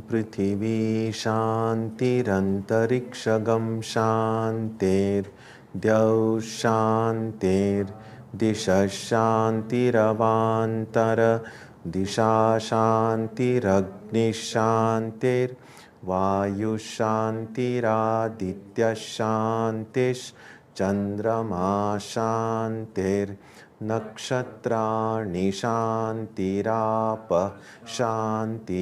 पृथिवी शान्तिरन्तरिक्षगं शान्तिर् द्यौः शान्तिर्दिशः शान्तिरवान्तर दिशा शान्तिरग्निः शान्तिर्वायुः शान्तिरादित्यः शान्तिश्चन्द्रमा शान्तिर्नक्षत्राणि शान्तिरापः शान्तिरोषधयः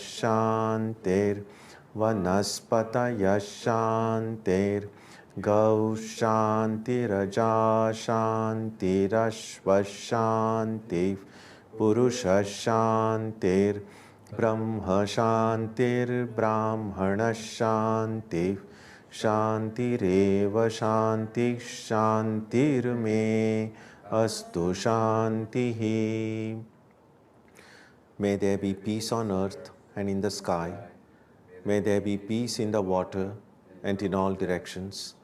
शान्तिर्वनस्पतयः शान्तिर्गौः शान्तिरजा शान्तिरश्वः शान्तिः पुरुषः शान्तिर्ब्रह्म शान्तिर्ब्राह्मणः शान्तिः शान्तिरेव शान्तिः शान्तिर्मे अस्तु शान्तिः. May there be peace on earth and in the sky. May there be peace in the water and in all directions.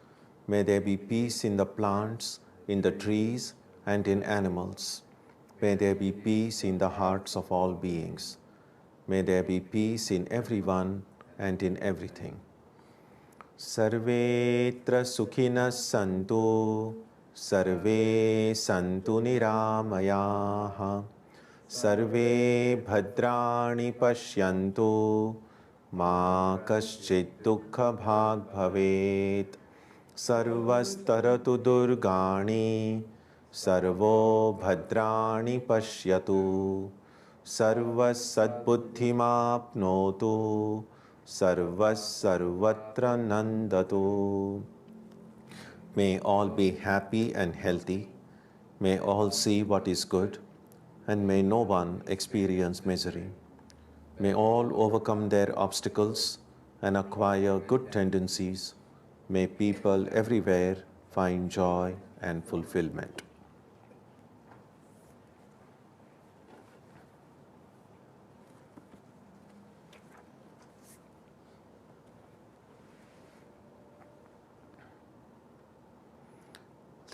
May there be peace in the plants, in the trees, and in animals. May there be peace in the hearts of all beings. May there be peace in everyone and in everything. Sarvetra sukhinas santu, sarve santu niramayaha. Sarve bhadrani pashyantu, ma kaschit dukkha bhag bhavet. Sarvastaratu durgani, sarvo bhadrani pashyatu. Sarvas sadbuddhimapnotu, sarvas sarvatra nandatu. May all be happy and healthy. May all see what is good. And may no one experience misery. May all overcome their obstacles and acquire good tendencies. May people everywhere find joy and fulfillment.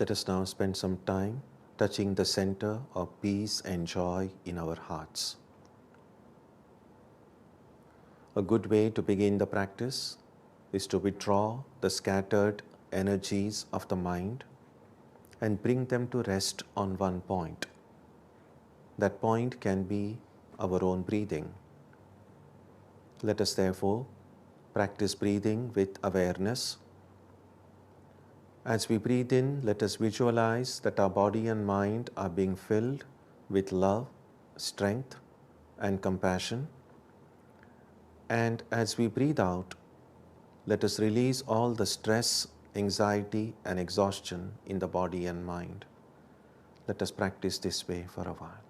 Let us now spend some time touching the center of peace and joy in our hearts. A good way to begin the practice is to withdraw the scattered energies of the mind and bring them to rest on one point. That point can be our own breathing. Let us therefore practice breathing with awareness. As we breathe in, let us visualize that our body and mind are being filled with love, strength, and compassion. And as we breathe out, let us release all the stress, anxiety, and exhaustion in the body and mind. Let us practice this way for a while.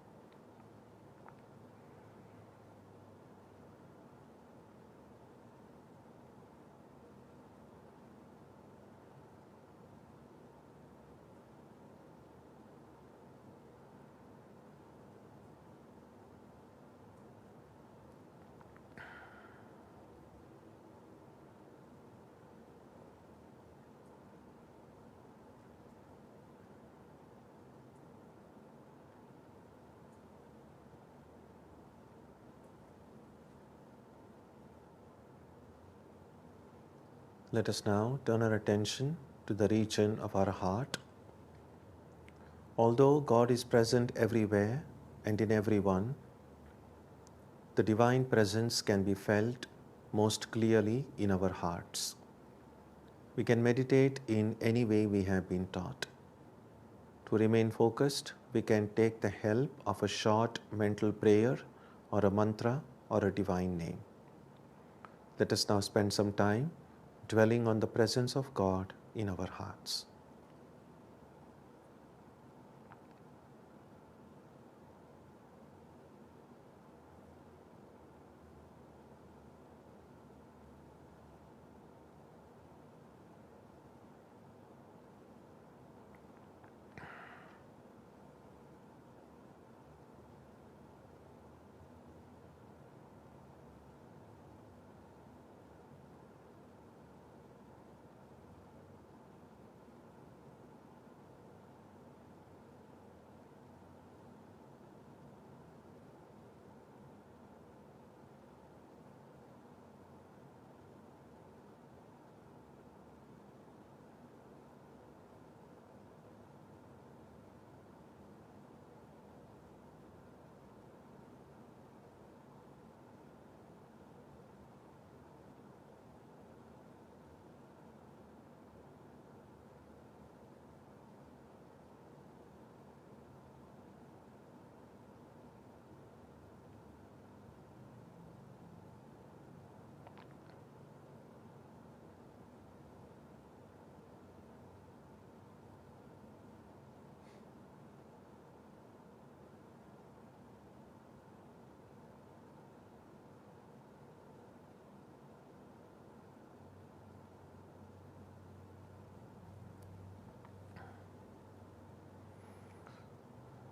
Let us now turn our attention to the region of our heart. Although God is present everywhere and in everyone, the divine presence can be felt most clearly in our hearts. We can meditate in any way we have been taught. To remain focused, we can take the help of a short mental prayer or a mantra or a divine name. Let us now spend some time dwelling on the presence of God in our hearts.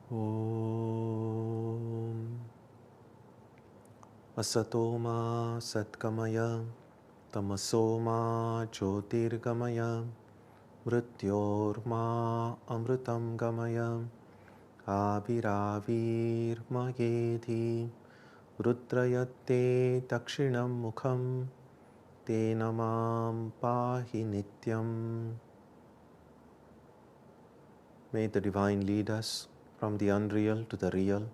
Om Asatoma Satkamaya Tamasoma Jyotirgamaya Mrityorma Amritam Gamaya Abhiravirmayedhi Rudrayate Dakshinam Mukham Tenamam Pahi Nityam. May the Divine lead us from the unreal to the real,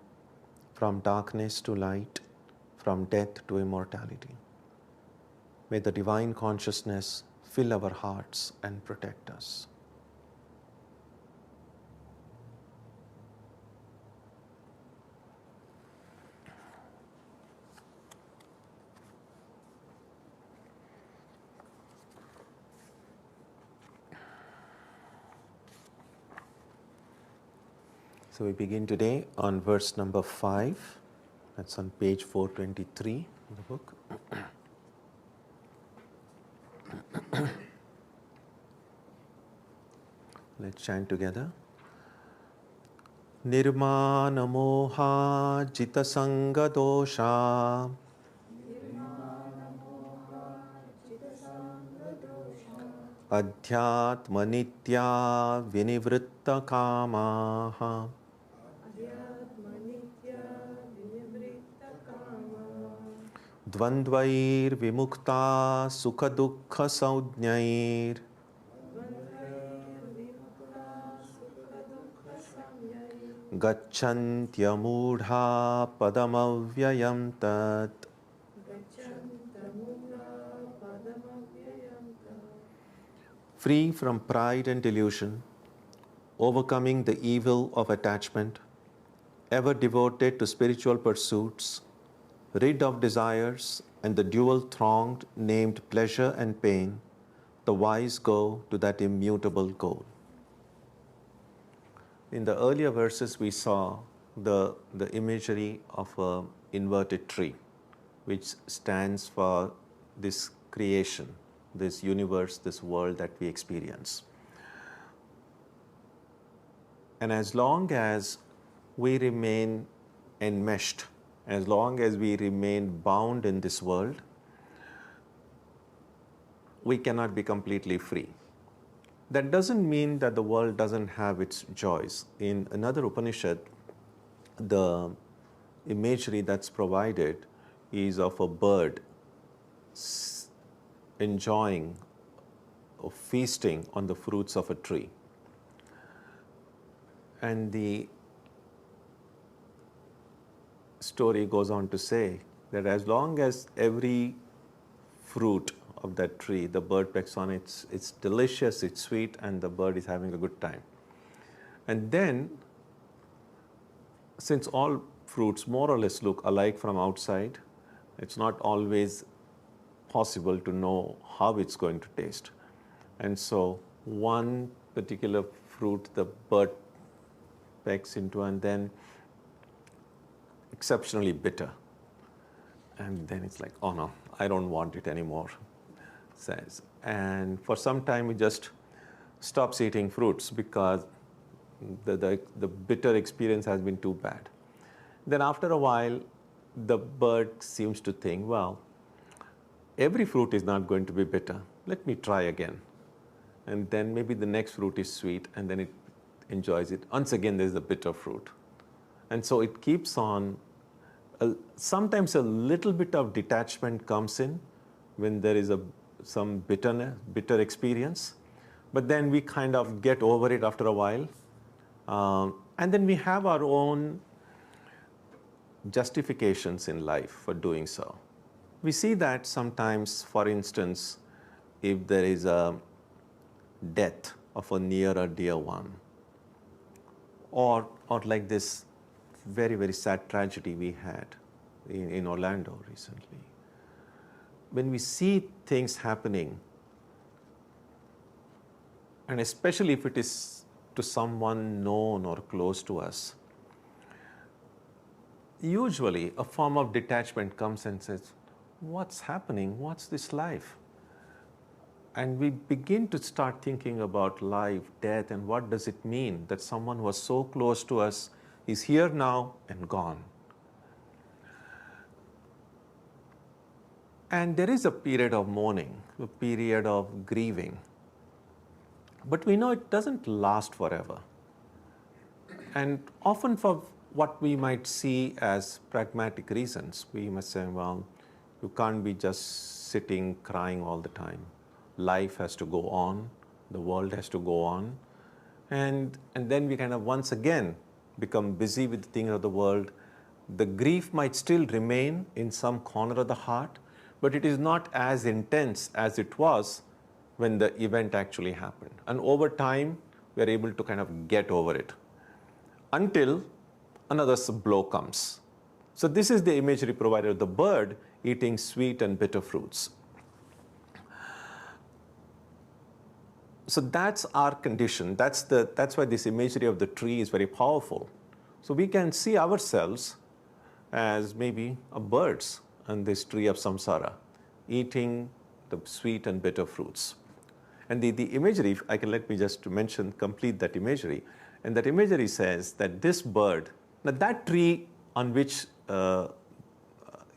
from darkness to light, from death to immortality. May the Divine Consciousness fill our hearts and protect us. So we begin today on verse number 5. That's on page 423 of the book. Let's chant together. Nirmana moha jita sanga dosha adhyatma nitya vinivritta kamaha dvandvair vimukta sukha dukkha saudnyair gacchantya padamavyayam tat. Free from pride and delusion, overcoming the evil of attachment, ever devoted to spiritual pursuits, rid of desires and the dual thronged named pleasure and pain, the wise go to that immutable goal. In the earlier verses, we saw the imagery of an inverted tree, which stands for this creation, this universe, this world that we experience. And as long as we remain enmeshed, as long as we remain bound in this world, we cannot be completely free. That doesn't mean that the world doesn't have its joys. In another Upanishad, the imagery that's provided is of a bird enjoying or feasting on the fruits of a tree. And the story goes on to say that as long as every fruit of that tree, the bird pecks on it, it's delicious, it's sweet, and the bird is having a good time. And then, since all fruits more or less look alike from outside, it's not always possible to know how it's going to taste. And so one particular fruit the bird pecks into, and then exceptionally bitter. And then it's like, oh no, I don't want it anymore, says. And for some time he just stops eating fruits because the bitter experience has been too bad. Then after a while, the bird seems to think, well, every fruit is not going to be bitter. Let me try again. And then maybe the next fruit is sweet, and then it enjoys it. Once again, there's the bitter fruit. And so it keeps on. Sometimes a little bit of detachment comes in when there is some bitter experience. But then we kind of get over it after a while. And then we have our own justifications in life for doing so. We see that sometimes, for instance, if there is a death of a near or dear one, or like this very, very sad tragedy we had in Orlando recently. When we see things happening, and especially if it is to someone known or close to us, usually a form of detachment comes and says, what's happening? What's this life? And we begin to start thinking about life, death, and what does it mean that someone who was so close to us is here now and gone. And there is a period of mourning, a period of grieving. But we know it doesn't last forever. And often for what we might see as pragmatic reasons, we must say, well, you can't be just sitting crying all the time. Life has to go on, the world has to go on. And then we kind of once again become busy with the things of the world. The grief might still remain in some corner of the heart, but it is not as intense as it was when the event actually happened. And over time, we are able to kind of get over it until another blow comes. So this is the imagery provided of the bird eating sweet and bitter fruits. So that's our condition. That's why this imagery of the tree is very powerful. So we can see ourselves as maybe birds on this tree of samsara, eating the sweet and bitter fruits. And the imagery, let me just mention, complete that imagery. And that imagery says that this bird, that tree on which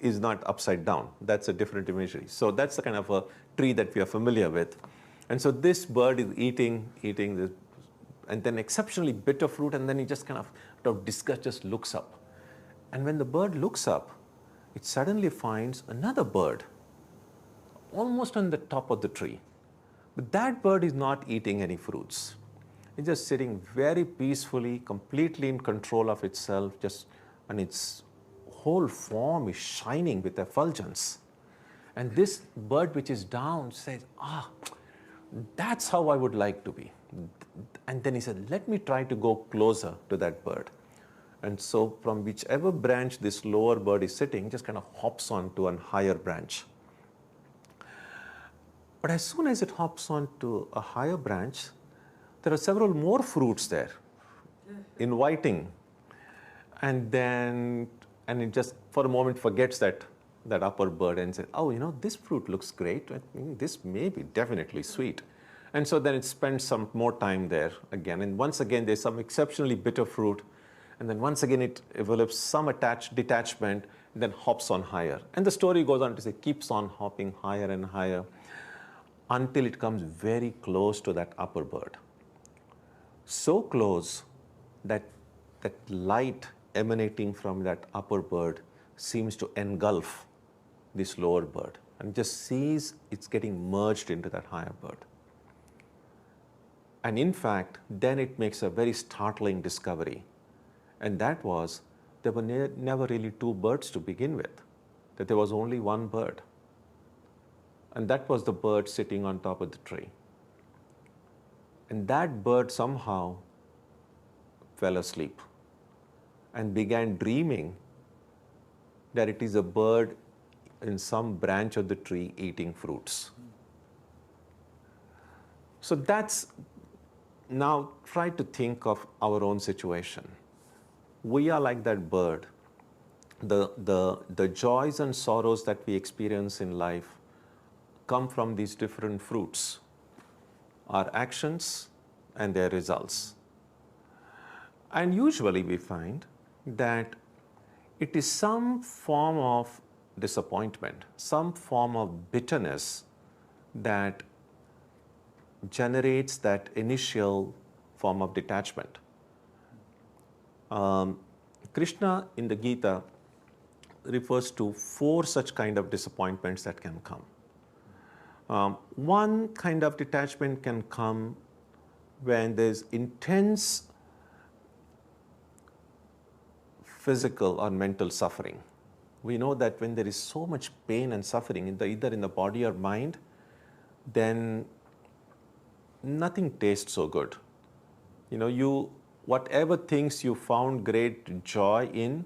is not upside down, that's a different imagery. So that's the kind of a tree that we are familiar with. And so this bird is eating this, and then exceptionally bitter fruit, and then he just kind of, out of disgust, just looks up. And when the bird looks up, it suddenly finds another bird almost on the top of the tree. But that bird is not eating any fruits. It's just sitting very peacefully, completely in control of itself, and its whole form is shining with effulgence. And this bird which is down says, that's how I would like to be. And then he said, let me try to go closer to that bird. And so from whichever branch this lower bird is sitting, just kind of hops on to a higher branch. But as soon as it hops on to a higher branch, there are several more fruits there, inviting. And it just for a moment forgets that upper bird and says, this fruit looks great. I think this may be definitely sweet. And so then it spends some more time there again. And once again, there's some exceptionally bitter fruit. And then once again, it develops some detachment, and then hops on higher. And the story goes on to say, keeps on hopping higher and higher until it comes very close to that upper bird. So close that light emanating from that upper bird seems to engulf this lower bird, and just sees it's getting merged into that higher bird. And in fact, then it makes a very startling discovery. And that was, there were never really two birds to begin with, that there was only one bird. And that was the bird sitting on top of the tree. And that bird somehow fell asleep and began dreaming that it is a bird in some branch of the tree eating fruits. So that's, now try to think of our own situation. We are like that bird. The joys and sorrows that we experience in life come from these different fruits, our actions and their results. And usually we find that it is some form of disappointment, some form of bitterness that generates that initial form of detachment. Krishna in the Gita refers to 4 such kind of disappointments that can come. One kind of detachment can come when there's intense physical or mental suffering. We know that when there is so much pain and suffering, either in the body or mind, then nothing tastes so good. Whatever things you found great joy in,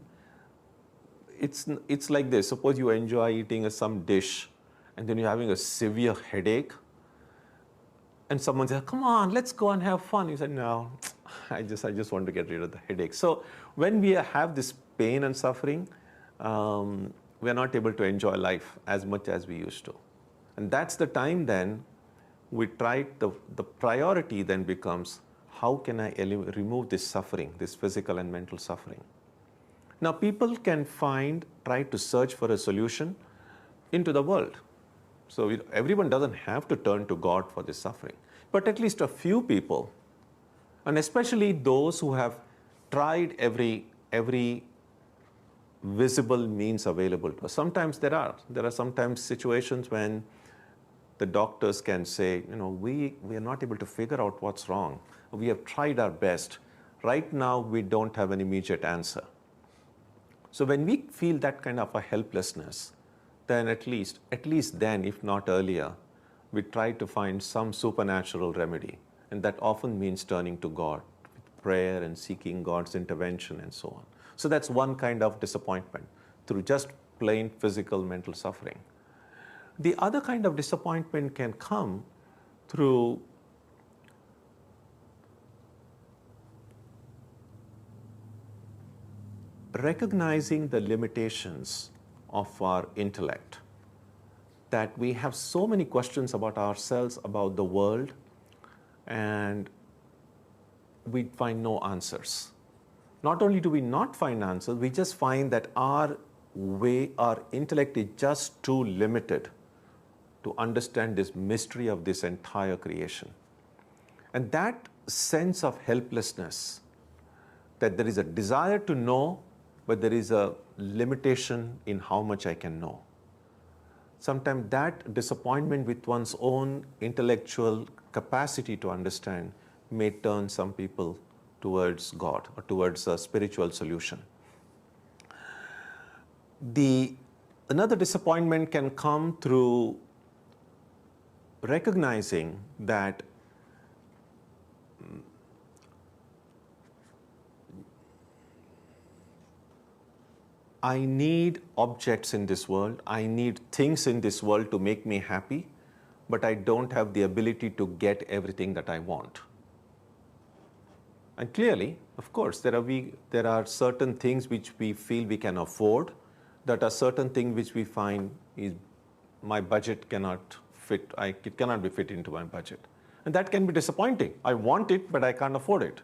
it's like this. Suppose you enjoy eating some dish, and then you're having a severe headache, and someone says, come on, let's go and have fun. You said, no, I just want to get rid of the headache. So when we have this pain and suffering, we're not able to enjoy life as much as we used to. And that's the time then we try, the priority then becomes, how can I remove this suffering, this physical and mental suffering? Now people can try to search for a solution into the world. So everyone doesn't have to turn to God for this suffering, but at least a few people, and especially those who have tried every visible means available to us. Sometimes there are sometimes situations when the doctors can say, we are not able to figure out what's wrong. We have tried our best. Right now, we don't have an immediate answer. So when we feel that kind of a helplessness, then at least then, if not earlier, we try to find some supernatural remedy. And that often means turning to God with prayer and seeking God's intervention and so on. So that's one kind of disappointment, through just plain physical mental suffering. The other kind of disappointment can come through recognizing the limitations of our intellect, that we have so many questions about ourselves, about the world, and we find no answers. Not only do we not find answers, we just find that our intellect is just too limited to understand this mystery of this entire creation. And that sense of helplessness, that there is a desire to know, but there is a limitation in how much I can know. Sometimes that disappointment with one's own intellectual capacity to understand may turn some people towards God or towards a spiritual solution. Another disappointment can come through recognizing that I need objects in this world, I need things in this world to make me happy, but I don't have the ability to get everything that I want. And clearly, of course, there are certain things which we feel we can afford, that are certain things which we find is my budget cannot fit, it cannot be fit into my budget. And that can be disappointing. I want it, but I can't afford it.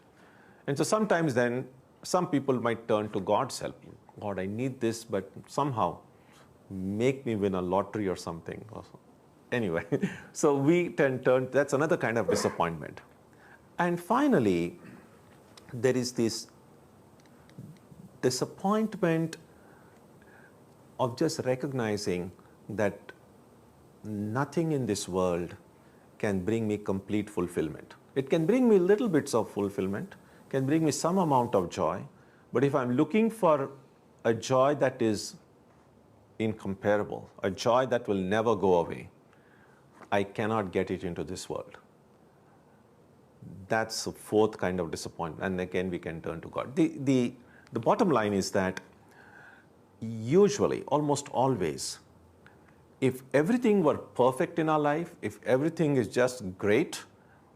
And so sometimes then, some people might turn to God's help. God, I need this, but somehow make me win a lottery or something. Anyway, so we turn, that's another kind of disappointment. And finally, there is this disappointment of just recognizing that nothing in this world can bring me complete fulfillment. It can bring me little bits of fulfillment, can bring me some amount of joy, but if I'm looking for a joy that is incomparable, a joy that will never go away, I cannot get it into this world. That's the fourth kind of disappointment, and again we can turn to God. The bottom line is that usually, almost always, if everything were perfect in our life, if everything is just great,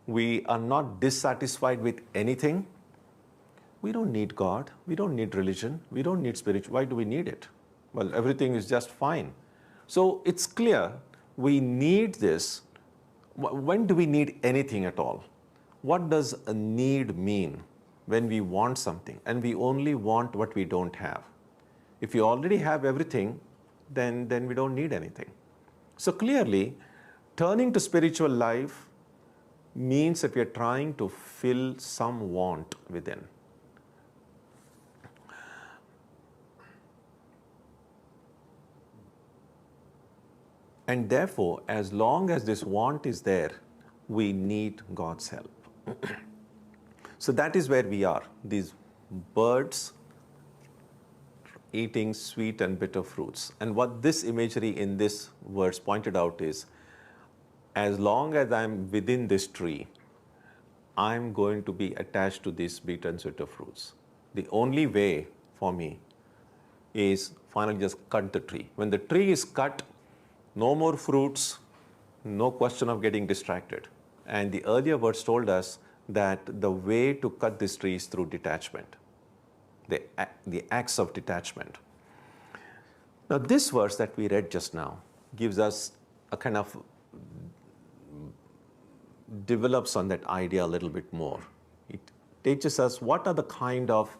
we are not dissatisfied with anything, we don't need God, we don't need religion, we don't need spiritual. Why do we need it? Well, everything is just fine. So it's clear we need this. When do we need anything at all? What does a need mean when we want something and we only want what we don't have? If you already have everything, then we don't need anything. So clearly, turning to spiritual life means that we are trying to fill some want within. And therefore, as long as this want is there, we need God's help. So that is where we are, these birds eating sweet and bitter fruits. And what this imagery in this verse pointed out is, as long as I'm within this tree, I'm going to be attached to these bitter and sweet fruits. The only way for me is finally just cut the tree. When the tree is cut, no more fruits, no question of getting distracted. And the earlier verse told us that the way to cut this tree is through detachment, the acts of detachment. Now this verse that we read just now gives us a kind of develops on that idea a little bit more. It teaches us what are the kind of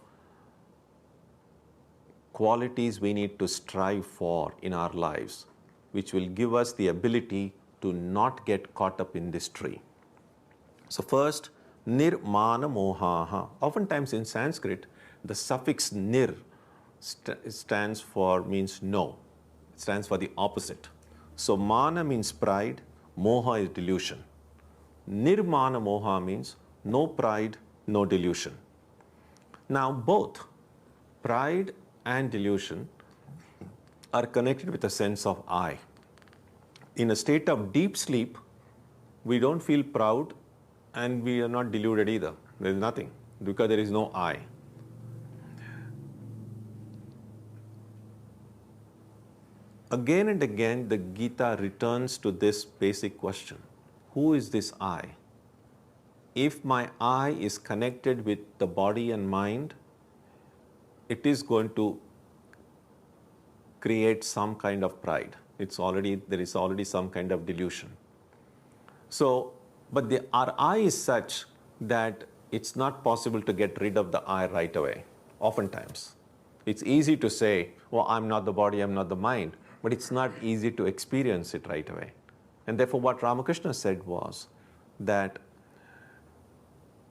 qualities we need to strive for in our lives, which will give us the ability to not get caught up in this tree. So first, nirmana mohaha. Oftentimes in Sanskrit, the suffix nir means no. It stands for the opposite. So mana means pride, moha is delusion. Nirmana moha means no pride, no delusion. Now both pride and delusion are connected with a sense of I. In a state of deep sleep, we don't feel proud and we are not deluded either. There is nothing because there is no I. Again and again, the Gita returns to this basic question. Who is this I? If my I is connected with the body and mind, it is going to create some kind of pride. There is already some kind of delusion. So, but our I is such that it's not possible to get rid of the I right away, oftentimes. It's easy to say, well, I'm not the body, I'm not the mind, but it's not easy to experience it right away. And therefore what Ramakrishna said was that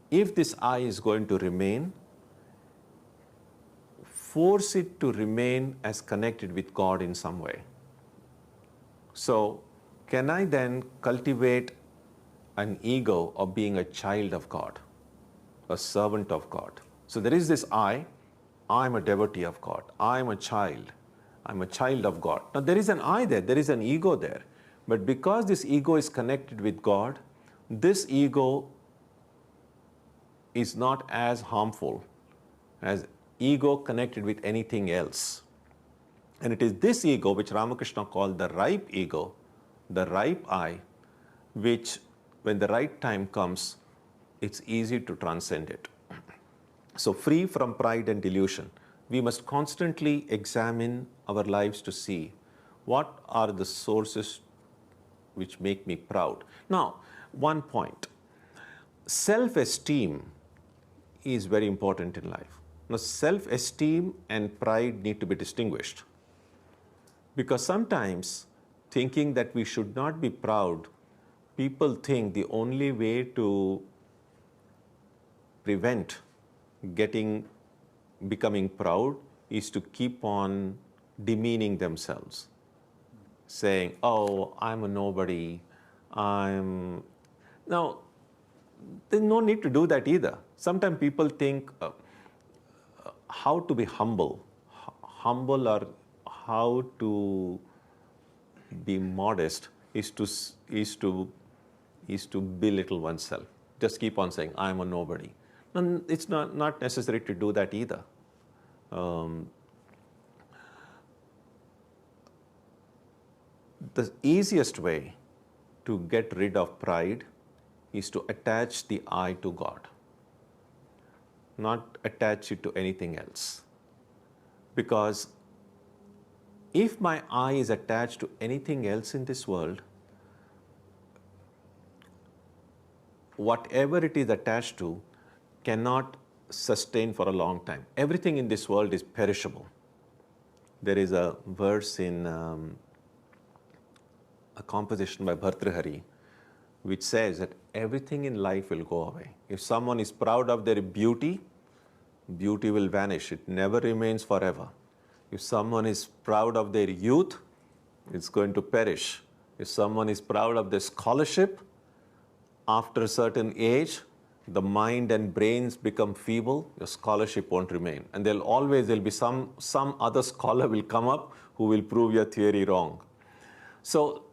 if this I is going to remain, force it to remain as connected with God in some way. So can I then cultivate an ego of being a child of God, a servant of God? So there is this I'm a devotee of God, I'm a child of God. Now there is an I there is an ego there. But because this ego is connected with God, this ego is not as harmful as ego connected with anything else. And it is this ego which Ramakrishna called the ripe ego, the ripe I, which when the right time comes, it's easy to transcend it. So free from pride and delusion, we must constantly examine our lives to see what are the sources which make me proud. Now, one point, self-esteem is very important in life. Now, self-esteem and pride need to be distinguished, because sometimes thinking that we should not be proud, people think the only way to prevent becoming proud is to keep on demeaning themselves, saying, oh, I'm a nobody, Now, there's no need to do that either. Sometimes people think how to be humble or how to be modest is to belittle oneself. Just keep on saying, I'm a nobody. And it's not necessary to do that either. The easiest way to get rid of pride is to attach the I to God, not attach it to anything else. Because if my I is attached to anything else in this world, whatever it is attached to cannot sustain for a long time. Everything in this world is perishable. There is a verse in a composition by Bhartrihari which says that everything in life will go away. If someone is proud of their beauty, beauty will vanish. It never remains forever. If someone is proud of their youth, it's going to perish. If someone is proud of their scholarship, after a certain age, the mind and brains become feeble, your scholarship won't remain. And there'll be some other scholar will come up who will prove your theory wrong. So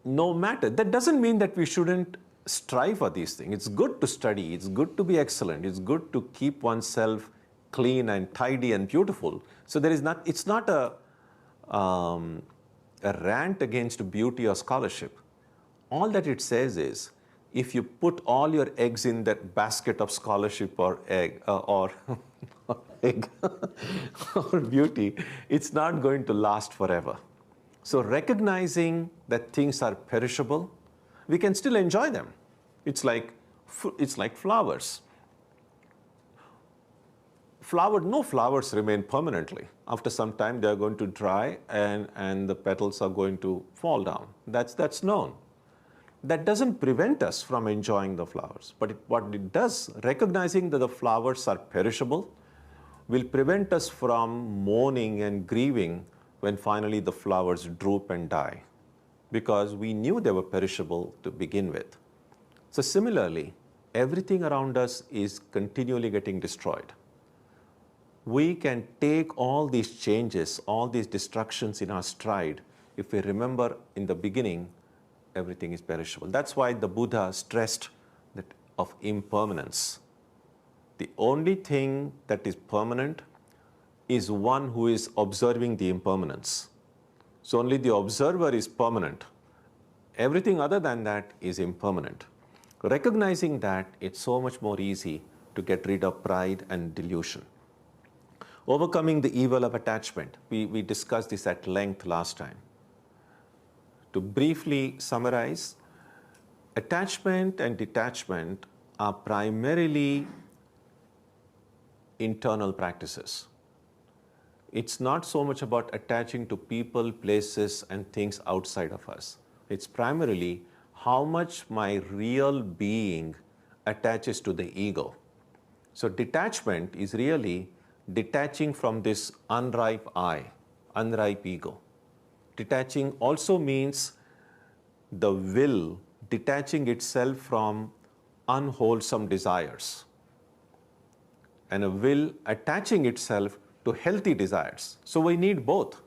no matter, that doesn't mean that we shouldn't strive for these things. It's good to study, it's good to be excellent, it's good to keep oneself clean and tidy and beautiful. So it's not a rant against beauty or scholarship. All that it says is, if you put all your eggs in that basket of scholarship or egg or beauty, it's not going to last forever. So recognizing that things are perishable, we can still enjoy them. It's like flowers. no flowers remain permanently. After some time, they are going to dry and the petals are going to fall down. That's known. That doesn't prevent us from enjoying the flowers. But what it does, recognizing that the flowers are perishable, will prevent us from mourning and grieving when finally the flowers droop and die, because we knew they were perishable to begin with. So similarly, everything around us is continually getting destroyed. We can take all these changes, all these destructions in our stride if we remember in the beginning everything is perishable. That's why the Buddha stressed that of impermanence. The only thing that is permanent is one who is observing the impermanence. So only the observer is permanent. Everything other than that is impermanent. Recognizing that, it's so much more easy to get rid of pride and delusion. Overcoming the evil of attachment. We discussed this at length last time. To briefly summarize, attachment and detachment are primarily internal practices. It's not so much about attaching to people, places, and things outside of us. It's primarily how much my real being attaches to the ego. So detachment is really detaching from this unripe I, unripe ego. Detaching also means the will detaching itself from unwholesome desires, and a will attaching itself to healthy desires. So we need both.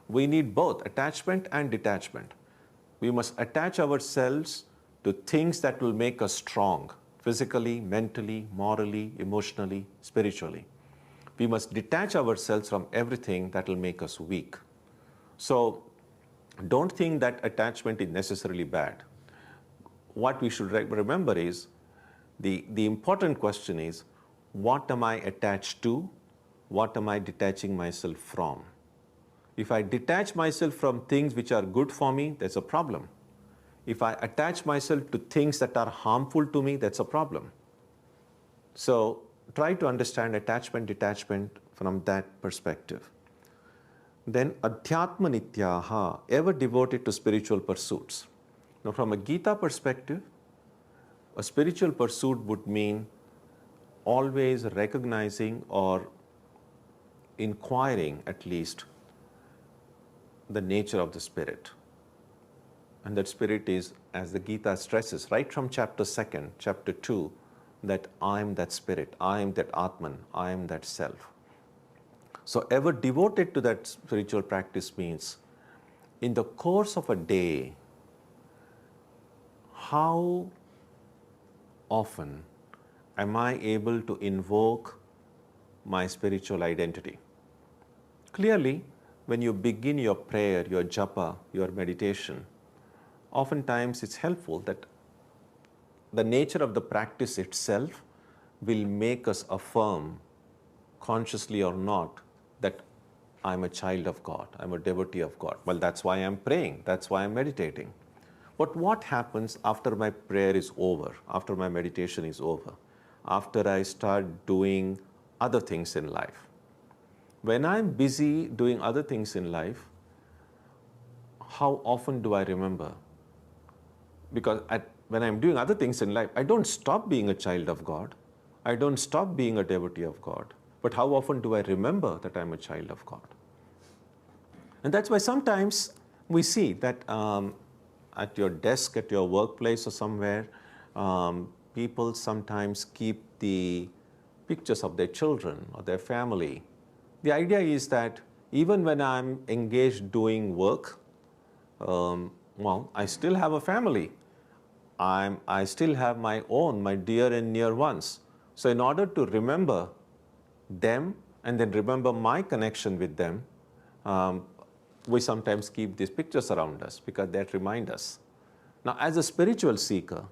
We need both attachment and detachment. We must attach ourselves to things that will make us strong, physically, mentally, morally, emotionally, spiritually. We must detach ourselves from everything that will make us weak. So don't think that attachment is necessarily bad. What we should remember is, the important question is, what am I attached to? What am I detaching myself from? If I detach myself from things which are good for me, that's a problem. If I attach myself to things that are harmful to me, that's a problem. So try to understand attachment, detachment from that perspective. Then adhyatma nityaha, ever devoted to spiritual pursuits. Now from a Gita perspective, a spiritual pursuit would mean always recognizing or inquiring at least the nature of the spirit. And that spirit is, as the Gita stresses, right from chapter 2, chapter 2, that I am that spirit, I am that Atman, I am that self. So ever devoted to that spiritual practice means, in the course of a day, how often am I able to invoke my spiritual identity? Clearly, when you begin your prayer, your japa, your meditation, oftentimes it's helpful that the nature of the practice itself will make us affirm, consciously or not, that I'm a child of God, I'm a devotee of God. Well, that's why I'm praying, that's why I'm meditating. But what happens after my prayer is over, after my meditation is over, after I start doing other things in life? When I'm busy doing other things in life, how often do I remember? Because when I'm doing other things in life, I don't stop being a child of God. I don't stop being a devotee of God. But how often do I remember that I'm a child of God? And that's why sometimes we see that at your desk, at your workplace or somewhere, people sometimes keep the pictures of their children or their family. The idea is that even when I'm engaged doing work, I still have a family. I still have my own, my dear and near ones. So in order to remember them and then remember my connection with them, we sometimes keep these pictures around us because that remind us. Now, as a spiritual seeker,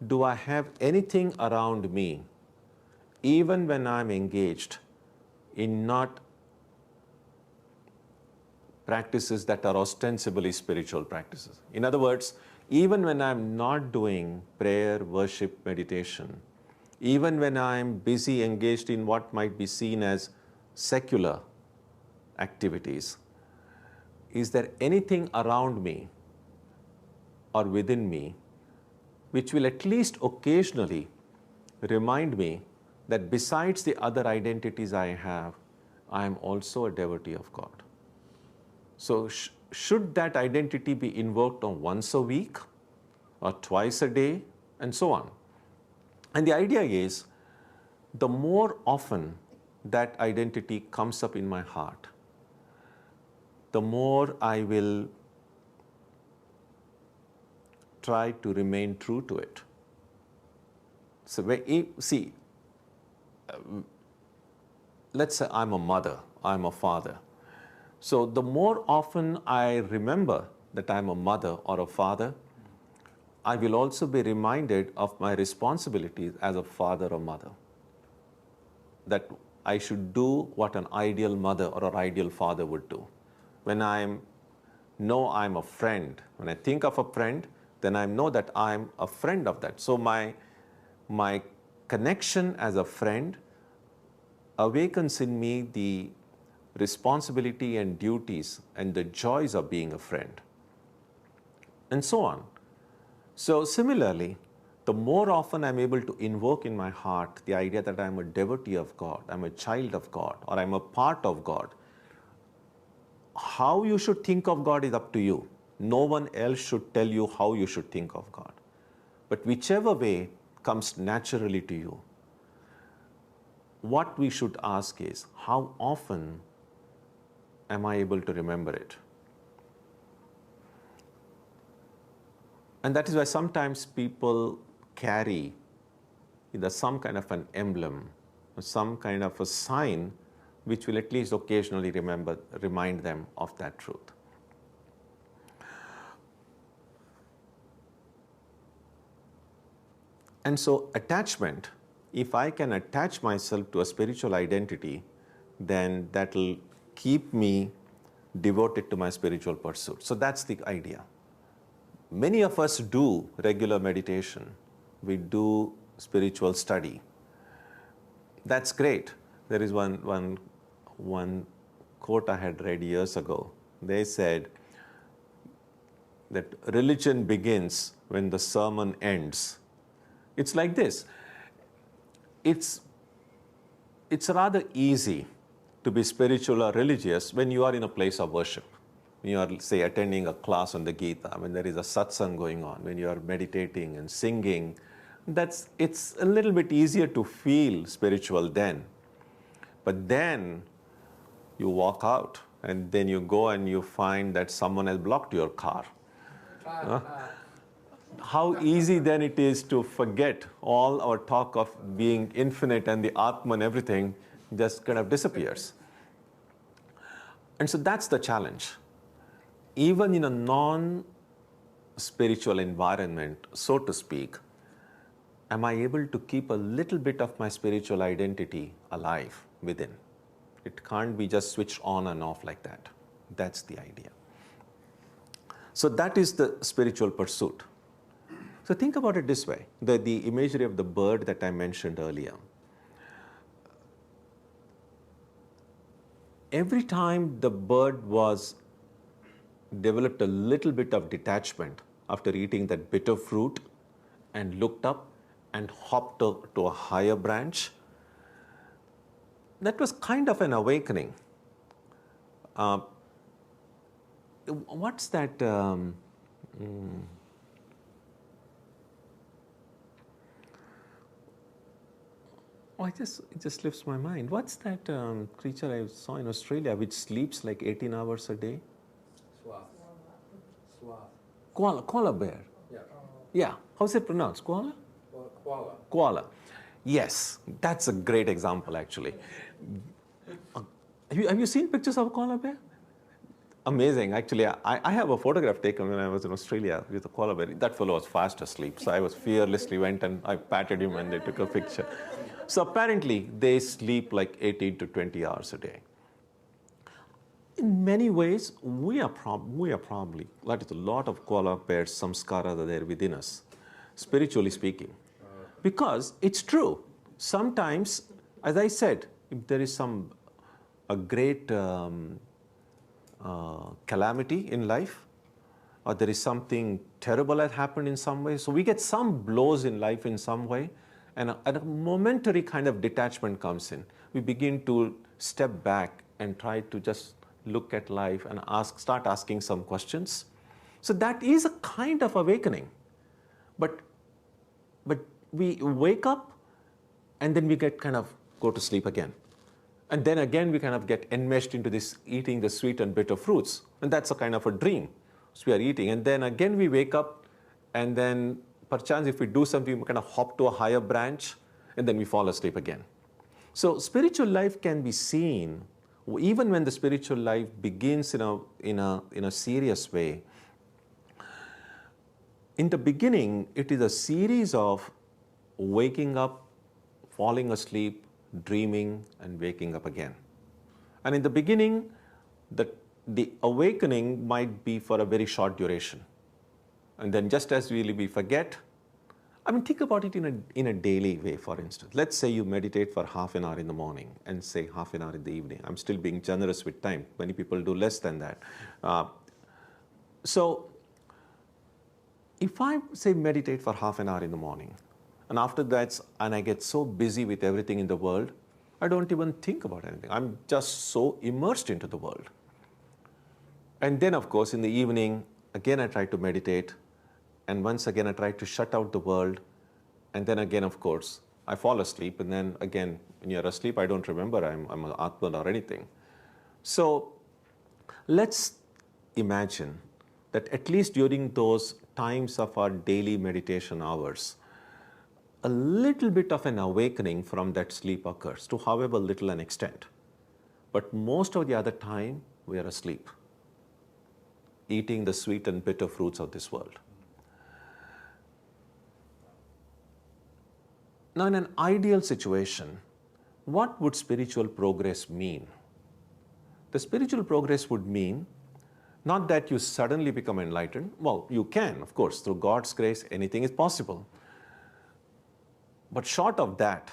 do I have anything around me, even when I'm engaged in not practices that are ostensibly spiritual practices? In other words, even when I'm not doing prayer, worship, meditation, even when I'm busy engaged in what might be seen as secular activities, is there anything around me or within me which will at least occasionally remind me that besides the other identities I have, I am also a devotee of God? So should that identity be invoked on once a week or twice a day and so on? And the idea is, the more often that identity comes up in my heart, the more I will try to remain true to it. So let's say I'm a mother, I'm a father. So the more often I remember that I'm a mother or a father, I will also be reminded of my responsibilities as a father or mother. That I should do what an ideal mother or an ideal father would do. When I'm a friend, when I think of a friend, then I know that I'm a friend of that. So my connection as a friend awakens in me the responsibility and duties and the joys of being a friend, and so on. So similarly, the more often I'm able to invoke in my heart the idea that I'm a devotee of God, I'm a child of God, or I'm a part of God, how you should think of God is up to you. No one else should tell you how you should think of God. But whichever way comes naturally to you, what we should ask is, how often am I able to remember it? And that is why sometimes people carry either some kind of an emblem or some kind of a sign which will at least occasionally remind them of that truth. And so attachment, if I can attach myself to a spiritual identity, then that will keep me devoted to my spiritual pursuit. So that's the idea. Many of us do regular meditation. We do spiritual study. That's great. There is one quote I had read years ago. They said that religion begins when the sermon ends. It's like this. It's rather easy to be spiritual or religious when you are in a place of worship. When you are, say, attending a class on the Gita, when there is a satsang going on, when you are meditating and singing, it's a little bit easier to feel spiritual then. But then you walk out and then you go and you find that someone has blocked your car. How easy then it is to forget all our talk of being infinite and the Atma and everything just kind of disappears. And so that's the challenge. Even in a non-spiritual environment, so to speak, am I able to keep a little bit of my spiritual identity alive within? It can't be just switched on and off like that. That's the idea. So that is the spiritual pursuit. So think about it this way, the imagery of the bird that I mentioned earlier. Every time the bird developed a little bit of detachment after eating that bitter fruit and looked up and hopped to a higher branch, that was kind of an awakening. What's that? It just slips my mind. What's that creature I saw in Australia which sleeps like 18 hours a day? Koala bear. Yeah. How's it pronounced? Koala? Koala. Yes, that's a great example actually. Have you seen pictures of a koala bear? Amazing. Actually, I have a photograph taken when I was in Australia with a koala bear. That fellow was fast asleep, so I fearlessly went and I patted him and they took a picture. So apparently, they sleep like 18 to 20 hours a day. In many ways, we are probably, that is a lot of koala bears, samskaras are there within us, spiritually speaking. Because it's true. Sometimes, as I said, if there is a great calamity in life, or there is something terrible that happened in some way, so we get some blows in life in some way, and a momentary kind of detachment comes in. We begin to step back and try to just look at life and start asking some questions. So that is a kind of awakening. But we wake up and then we go to sleep again. And then again we kind of get enmeshed into this eating the sweet and bitter fruits. And that's a kind of a dream. So we are eating, and then again we wake up, and then perchance if we do something, we kind of hop to a higher branch, and then we fall asleep again. So spiritual life can be seen, even when the spiritual life begins in a serious way. In the beginning, it is a series of waking up, falling asleep, dreaming, and waking up again. And in the beginning, the awakening might be for a very short duration. And then just as we forget, think about it in a daily way, for instance. Let's say you meditate for half an hour in the morning and say half an hour in the evening. I'm still being generous with time. Many people do less than that. So if I say meditate for half an hour in the morning, and after that, and I get so busy with everything in the world, I don't even think about anything. I'm just so immersed into the world. And then, of course, in the evening, again I try to meditate, and once again I try to shut out the world, and then again, of course, I fall asleep, and then again, when you're asleep, I don't remember I'm an Atman or anything. So let's imagine that at least during those times of our daily meditation hours, a little bit of an awakening from that sleep occurs, to however little an extent. But most of the other time, we are asleep, eating the sweet and bitter fruits of this world. Now, in an ideal situation, what would spiritual progress mean? The spiritual progress would mean not that you suddenly become enlightened. Well, you can, of course, through God's grace, anything is possible. But short of that,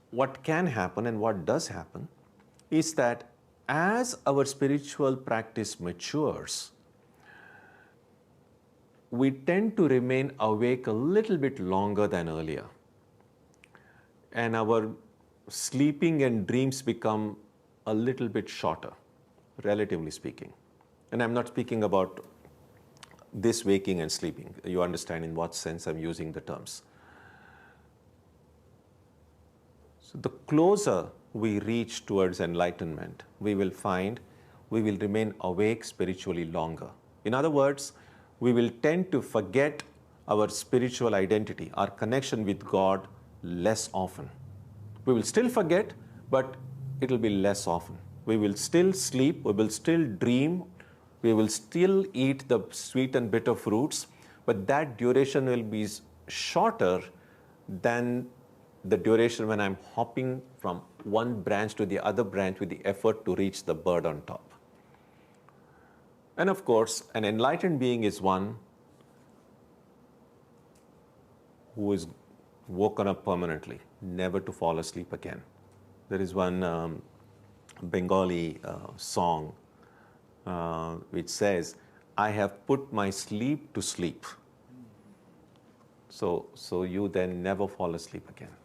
what can happen and what does happen is that as our spiritual practice matures, we tend to remain awake a little bit longer than earlier. And our sleeping and dreams become a little bit shorter, relatively speaking. And I'm not speaking about this waking and sleeping. You understand in what sense I'm using the terms. So the closer we reach towards enlightenment, we will find we will remain awake spiritually longer. In other words, we will tend to forget our spiritual identity, our connection with God, less often. We will still forget, but it will be less often. We will still sleep, we will still dream, we will still eat the sweet and bitter fruits, but that duration will be shorter than the duration when I'm hopping from one branch to the other branch with the effort to reach the bird on top. And of course, an enlightened being is one who is woken up permanently, never to fall asleep again. There is one Bengali song which says, "I have put my sleep to sleep." So you then never fall asleep again.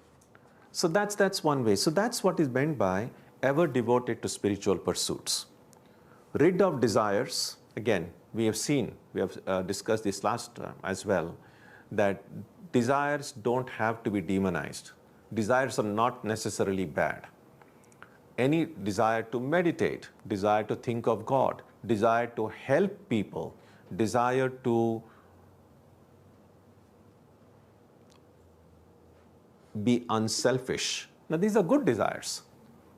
So that's one way. So that's what is meant by ever devoted to spiritual pursuits. Rid of desires. Again, we have discussed this last as well, that desires don't have to be demonized. Desires are not necessarily bad. Any desire to meditate, desire to think of God, desire to help people, desire to be unselfish. Now, these are good desires.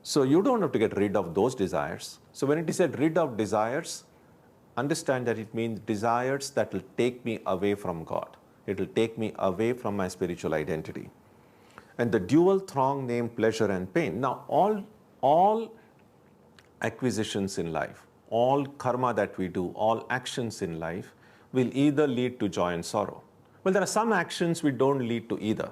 So you don't have to get rid of those desires. So when it is said rid of desires, understand that it means desires that will take me away from God. It will take me away from my spiritual identity. And the dual throng named pleasure and pain. Now, all acquisitions in life, all karma that we do, all actions in life will either lead to joy and sorrow. Well, there are some actions which don't lead to either.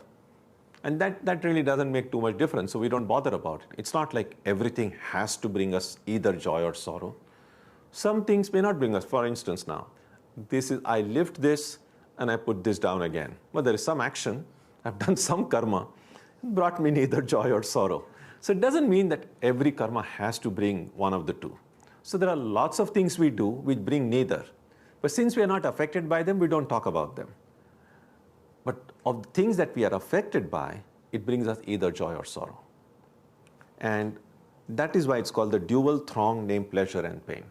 And that really doesn't make too much difference, so we don't bother about it. It's not like everything has to bring us either joy or sorrow. Some things may not bring us. For instance, now, I lift this and I put this down again. Well, there is some action. I've done some karma. It brought me neither joy or sorrow. So it doesn't mean that every karma has to bring one of the two. So there are lots of things we do which bring neither. But since we are not affected by them, we don't talk about them. But of the things that we are affected by, it brings us either joy or sorrow. And that is why it's called the dual throng named pleasure and pain.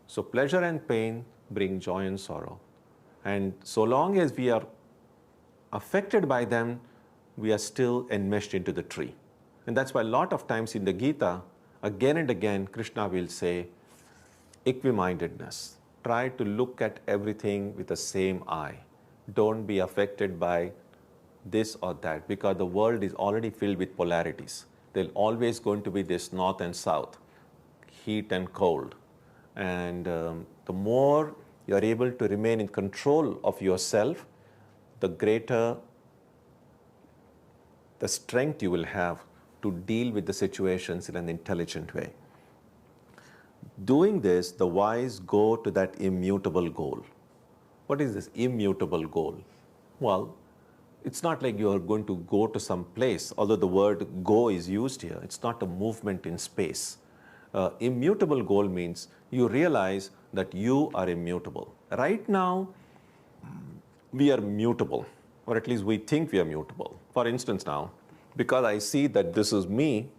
So pleasure and pain bring joy and sorrow. And so long as we are affected by them, we are still enmeshed into the tree. And that's why a lot of times in the Gita, again and again, Krishna will say, equimindedness. Try to look at everything with the same eye. Don't be affected by this or that, because the world is already filled with polarities. There's always going to be this north and south, heat and cold. And the more you're able to remain in control of yourself, the greater the strength you will have to deal with the situations in an intelligent way. Doing this, the wise go to that immutable goal. What is this immutable goal? Well, it's not like you are going to go to some place, although the word go is used here. It's not a movement in space. Immutable goal means you realize that you are immutable. Right now, we are mutable, or at least we think we are mutable. For instance now, because I see that this is me,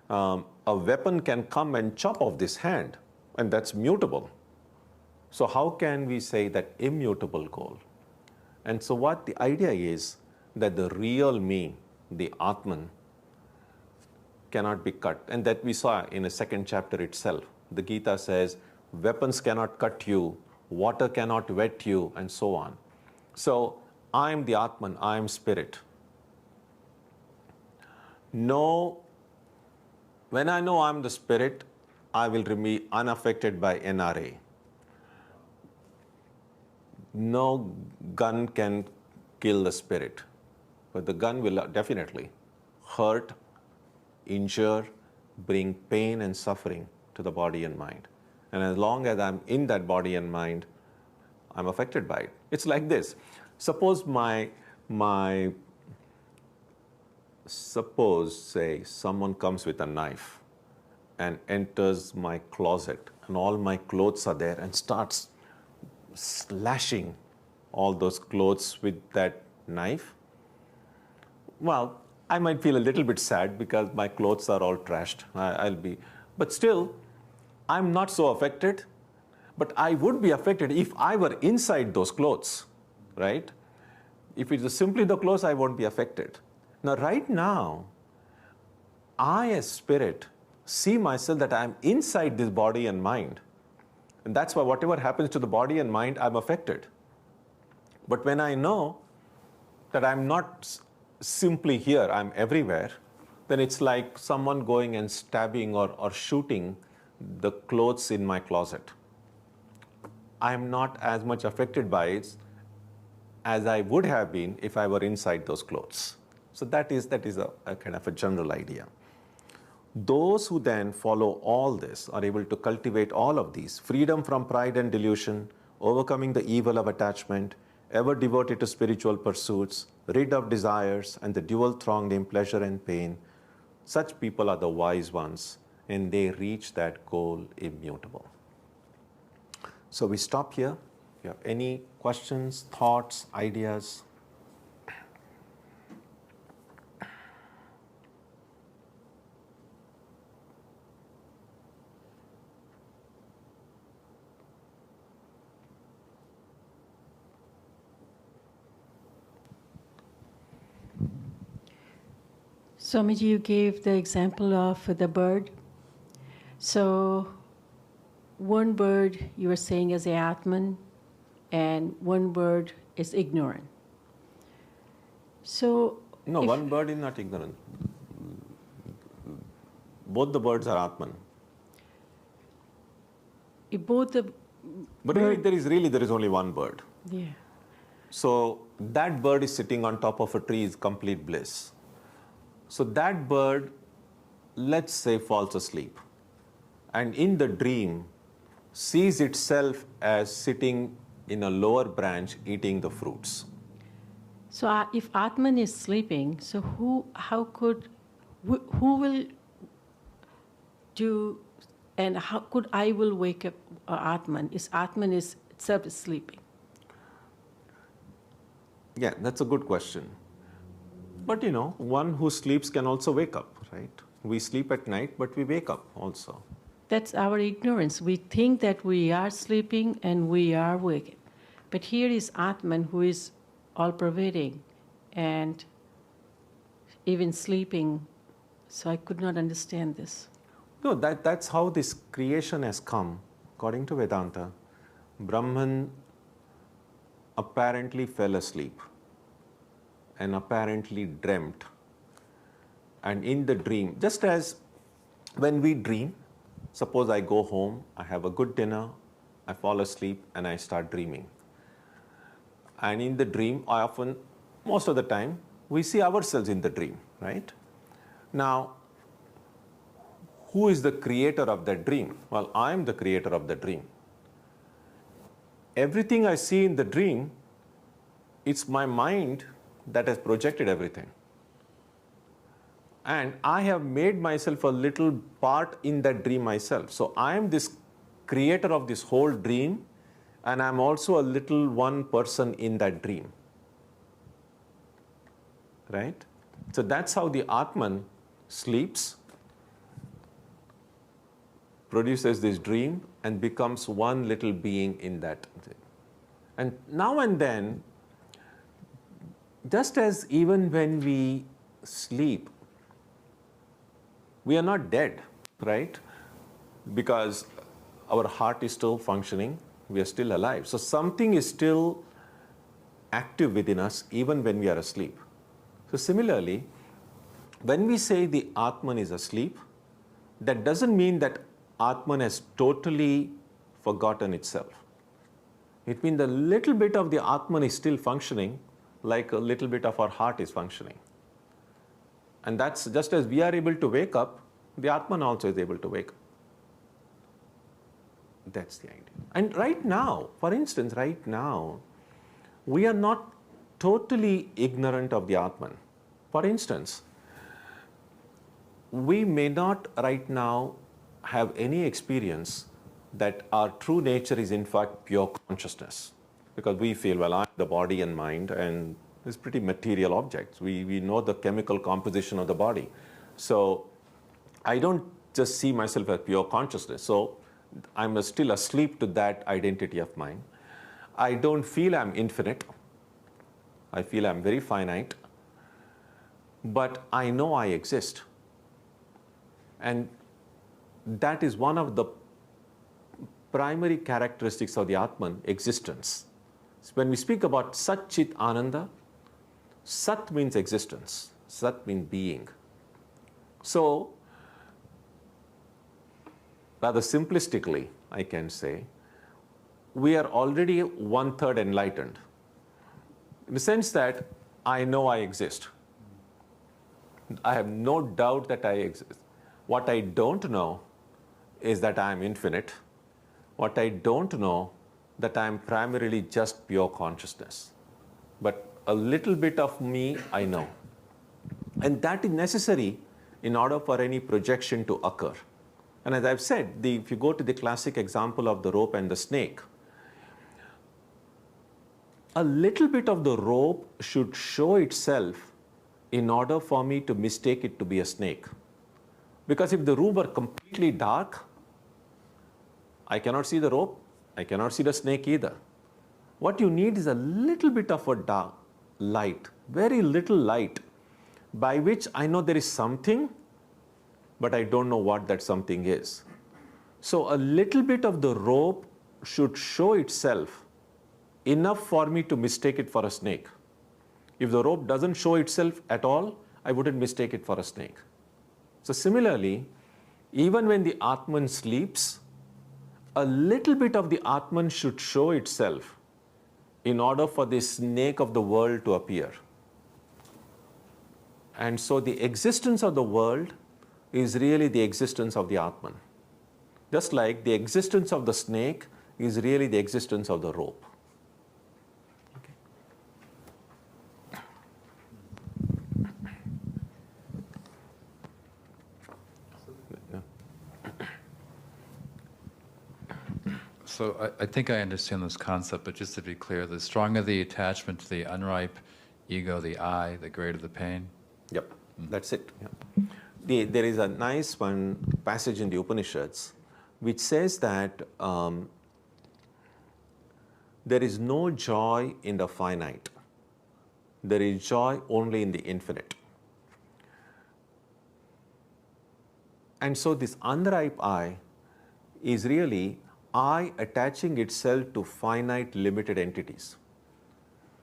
a weapon can come and chop off this hand, and that's mutable. So how can we say that immutable goal? And so what the idea is that the real me, the Atman, cannot be cut. And that we saw in the second chapter itself. The Gita says, weapons cannot cut you, water cannot wet you, and so on. So I am the Atman, I am spirit. No, when I know I'm the spirit, I will be unaffected by NRA. No gun can kill the spirit, but the gun will definitely hurt, injure, bring pain and suffering to the body and mind. And as long as I'm in that body and mind, I'm affected by it. It's like this. Suppose say someone comes with a knife and enters my closet, and all my clothes are there, and starts slashing all those clothes with that knife. Well, I might feel a little bit sad because my clothes are all trashed. But still, I'm not so affected. But I would be affected if I were inside those clothes, right? If it is simply the clothes, I won't be affected. Now, right now, I as spirit see myself that I'm inside this body and mind. And that's why whatever happens to the body and mind, I'm affected. But when I know that I'm not simply here, I'm everywhere, then it's like someone going and stabbing or shooting the clothes in my closet. I'm not as much affected by it as I would have been if I were inside those clothes. So that is a kind of a general idea. Those who then follow all this are able to cultivate all of these: freedom from pride and delusion, overcoming the evil of attachment, ever devoted to spiritual pursuits, rid of desires, and the dual throng named pleasure and pain. Such people are the wise ones, and they reach that goal immutable. So we stop here. If you have any questions, thoughts, ideas? Swamiji, you gave the example of the bird. So one bird you were saying is the Atman, and one bird is ignorant. So no, one bird is not ignorant. Both the birds are Atman. If both the But really, there is only one bird. Yeah. So that bird is sitting on top of a tree is complete bliss. So that bird, let's say, falls asleep, and in the dream sees itself as sitting in a lower branch eating the fruits. So if Atman is sleeping, so who will do, and how could I will wake up Atman? Is Atman is itself is sleeping? Yeah, that's a good question. But one who sleeps can also wake up, right? We sleep at night, but we wake up also. That's our ignorance. We think that we are sleeping and we are waking. But here is Atman who is all-pervading and even sleeping. So I could not understand this. No, that's how this creation has come. According to Vedanta, Brahman apparently fell asleep and apparently dreamt. And in the dream, just as when we dream, suppose I go home, I have a good dinner, I fall asleep and I start dreaming. And in the dream, most of the time, we see ourselves in the dream, right? Now, who is the creator of that dream? Well, I am the creator of the dream. Everything I see in the dream, it's my mind that has projected everything. And I have made myself a little part in that dream myself. So I am this creator of this whole dream, and I'm also a little one person in that dream. Right? So that's how the Atman sleeps, produces this dream, and becomes one little being in that. And now and then, just as even when we sleep, we are not dead, right? Because our heart is still functioning, we are still alive. So something is still active within us even when we are asleep. So similarly, when we say the Atman is asleep, that doesn't mean that Atman has totally forgotten itself. It means a little bit of the Atman is still functioning, like a little bit of our heart is functioning. And that's just as we are able to wake up, the Atman also is able to wake up. That's the idea. And right now, for instance, we are not totally ignorant of the Atman. For instance, we may not right now have any experience that our true nature is in fact pure consciousness. Because we feel, well, I'm the body and mind, and it's pretty material objects. We know the chemical composition of the body. So I don't just see myself as pure consciousness. So I'm still asleep to that identity of mine. I don't feel I'm infinite. I feel I'm very finite. But I know I exist. And that is one of the primary characteristics of the Atman, existence. So when we speak about Sat Chit Ananda, Sat means existence, Sat means being. So, rather simplistically, I can say, we are already 1/3 enlightened. In the sense that I know I exist. I have no doubt that I exist. What I don't know is that I am infinite. What I don't know that I am primarily just pure consciousness. But a little bit of me I know. And that is necessary in order for any projection to occur. And as I've said, if you go to the classic example of the rope and the snake, a little bit of the rope should show itself in order for me to mistake it to be a snake. Because if the room were completely dark, I cannot see the rope, I cannot see the snake either. What you need is a little bit of a dark light, very little light, by which I know there is something, but I don't know what that something is. So a little bit of the rope should show itself enough for me to mistake it for a snake. If the rope doesn't show itself at all, I wouldn't mistake it for a snake. So similarly, even when the Atman sleeps, a little bit of the Atman should show itself in order for the snake of the world to appear. And so the existence of the world is really the existence of the Atman. Just like the existence of the snake is really the existence of the rope. Okay. So I think I understand this concept, but just to be clear, the stronger the attachment to the unripe ego, the I, the greater the pain? Yep, that's it. Yeah. There is a nice one passage in the Upanishads which says that there is no joy in the finite. There is joy only in the infinite. And so this unripe I is really I attaching itself to finite limited entities.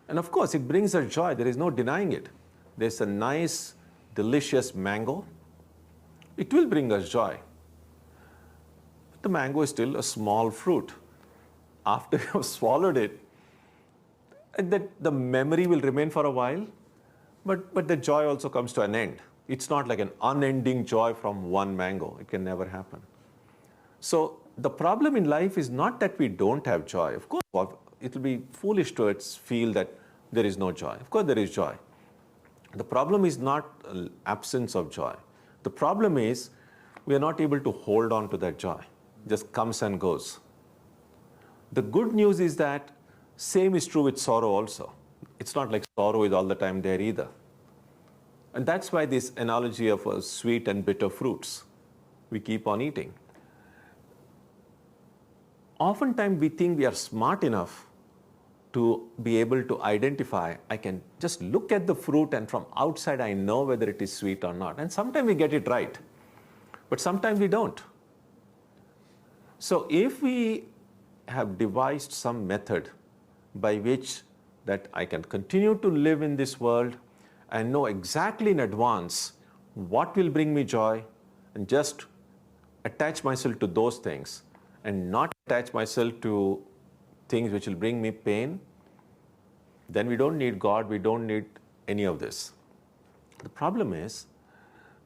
And of course, it brings us joy. There is no denying it. There's a nice, delicious mango. It will bring us joy. But the mango is still a small fruit. After you have swallowed it, and that the memory will remain for a while, but the joy also comes to an end. It's not like an unending joy from one mango. It can never happen. So the problem in life is not that we don't have joy. Of course, it will be foolish to feel that there is no joy. Of course, there is joy. The problem is not absence of joy. The problem is we are not able to hold on to that joy. It just comes and goes. The good news is that same is true with sorrow also. It's not like sorrow is all the time there either. And that's why this analogy of sweet and bitter fruits, we keep on eating. Oftentimes we think we are smart enough to be able to identify, I can just look at the fruit and from outside I know whether it is sweet or not. And sometimes we get it right, but sometimes we don't. So if we have devised some method by which that I can continue to live in this world and know exactly in advance what will bring me joy and just attach myself to those things and not attach myself to things which will bring me pain, then we don't need God, we don't need any of this. The problem is,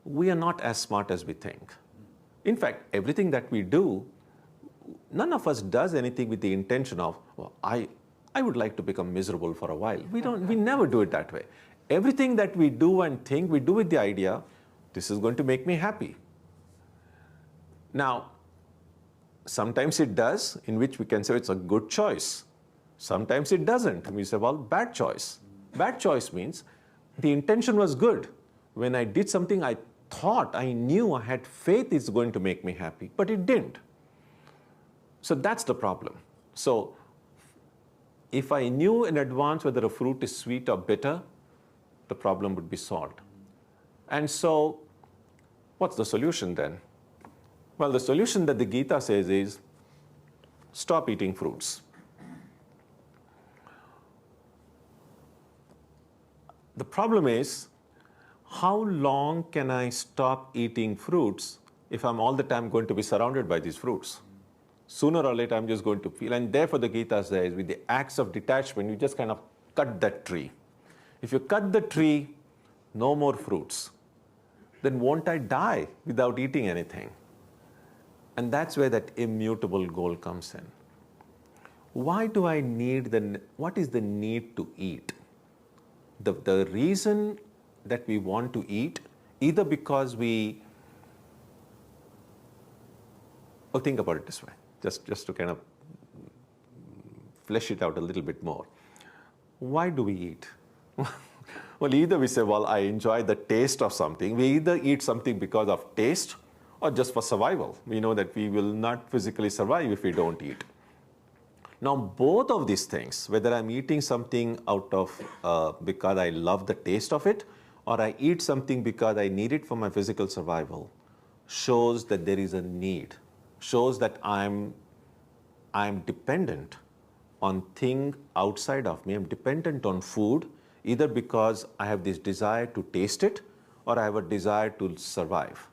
we are not as smart as we think. In fact, everything that we do, none of us does anything with the intention of, well, I would like to become miserable for a while. We never do it that way. Everything that we do and think, we do with the idea, this is going to make me happy. Now, sometimes it does, in which we can say it's a good choice. Sometimes it doesn't. We say, well, bad choice. Bad choice means the intention was good. When I did something I thought, I knew, I had faith it's going to make me happy, but it didn't. So that's the problem. So if I knew in advance whether a fruit is sweet or bitter, the problem would be solved. And so what's the solution then? Well, the solution that the Gita says is, stop eating fruits. The problem is, how long can I stop eating fruits if I'm all the time going to be surrounded by these fruits? Sooner or later, I'm just going to feel, and therefore the Gita says, with the acts of detachment, you just kind of cut that tree. If you cut the tree, no more fruits. Then won't I die without eating anything? And that's where that immutable goal comes in. Why do I need what is the need to eat? The reason that we want to eat, either because think about it this way, just to kind of flesh it out a little bit more. Why do we eat? Well, either we say, well, I enjoy the taste of something. We either eat something because of taste or just for survival. We know that we will not physically survive if we don't eat. Now, both of these things, whether I'm eating something out of because I love the taste of it, or I eat something because I need it for my physical survival, shows that there is a need, shows that I'm dependent on things outside of me. I'm dependent on food, either because I have this desire to taste it, or I have a desire to survive.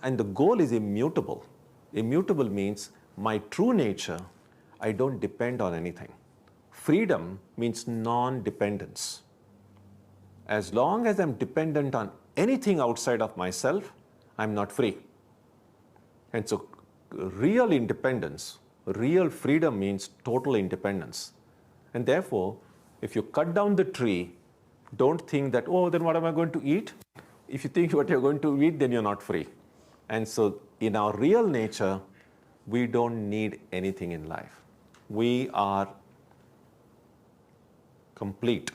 And the goal is immutable. Immutable means my true nature, I don't depend on anything. Freedom means non-dependence. As long as I'm dependent on anything outside of myself, I'm not free. And so real independence, real freedom means total independence. And therefore, if you cut down the tree, don't think that, oh, then what am I going to eat? If you think what you're going to eat, then you're not free. And so in our real nature, we don't need anything in life. We are complete.